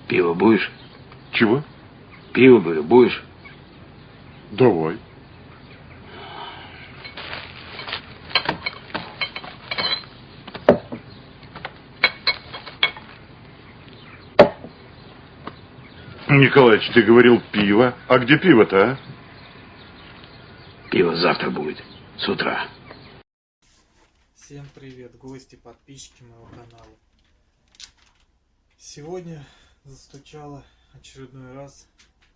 Пиво будешь? Чего? Пиво, говорю, будешь? Давай. Николаич, ты говорил пиво. А где пиво-то, а? Пиво завтра будет, с утра. Всем привет, гости, подписчики моего канала. Сегодня застучала очередной раз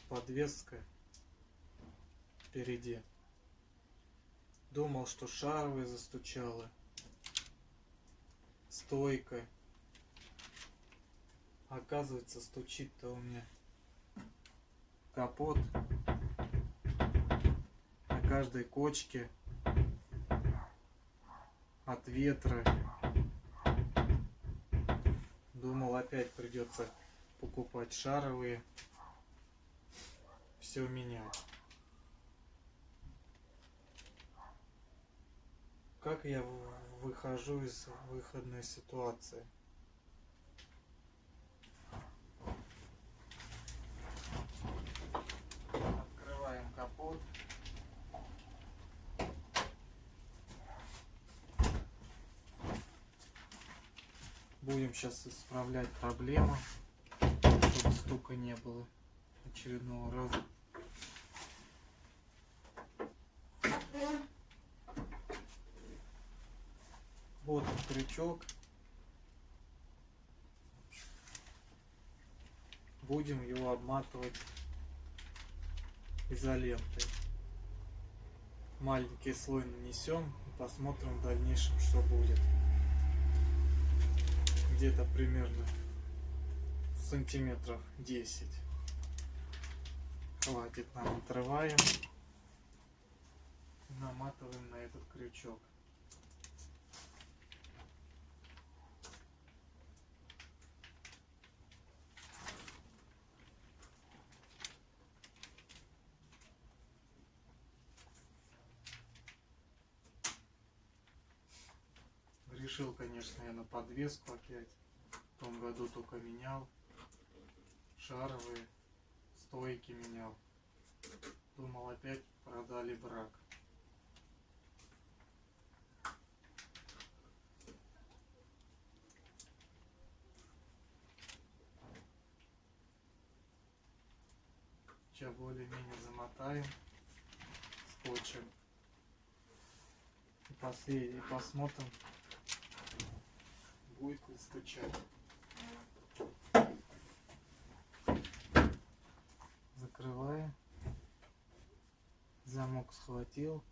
подвеска впереди. Думал, что шаровая застучала, стойка. Оказывается, стучит-то у меня капот на каждой кочке от ветра. Думал, опять придется покупать шаровые, все менять. Как я выхожу из выходной ситуации? Открываем капот. Будем сейчас исправлять проблему, чтобы стука не было очередного раза. Вот крючок. Будем его обматывать изолентой. Маленький слой нанесем и посмотрим в дальнейшем, что будет. Где-то примерно сантиметров 10. Хватит, нам отрываем и наматываем на этот крючок. Решил, конечно, я на подвеску опять. В том году только менял. Шаровые, стойки менял. Думал, опять продали брак. Сейчас более-менее замотаем скотчем. И посмотрим, будет ли стучать. Закрываем. Замок схватил.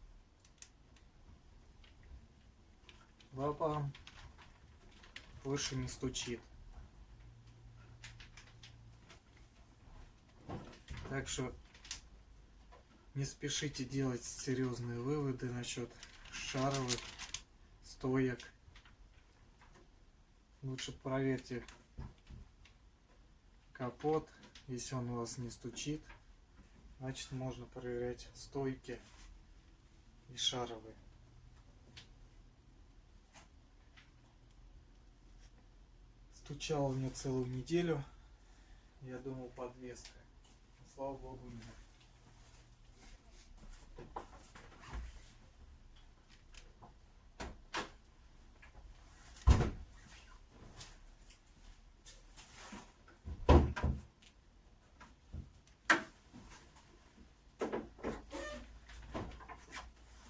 Бабам. Больше не стучит. Так что не спешите делать серьезные выводы насчет шаровых стоек. Лучше проверьте капот. Если он у вас не стучит, значит можно проверять стойки и шаровые. Стучал у меня целую неделю. Я думал, подвеска. Слава богу, нет.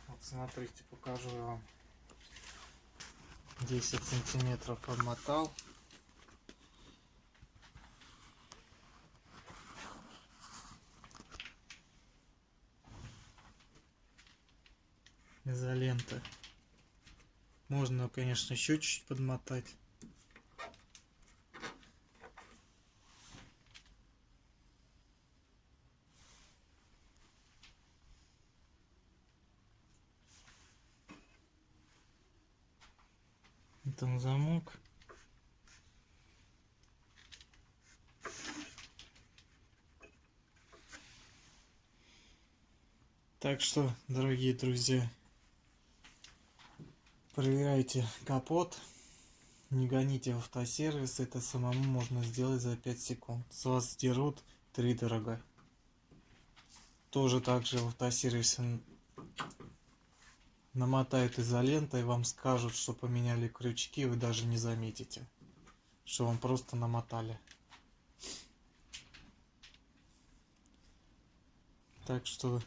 Вот смотрите, покажу я вам. 10 сантиметров обмотал. Изолента. Можно, конечно, еще чуть-чуть подмотать. Это замок. Так что, дорогие друзья, проверяйте капот, Не гоните в автосервис, это самому можно сделать за 5 секунд. С вас сдерут 3 дорога. Тоже так же в автосервисе намотают изолентой, вам скажут, что поменяли крючки, вы даже не заметите, что вам просто намотали. Так что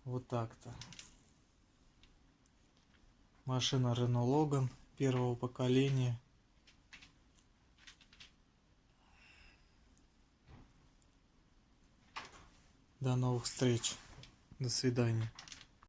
вот так-то. Машина Renault Logan первого поколения. До новых встреч. До свидания.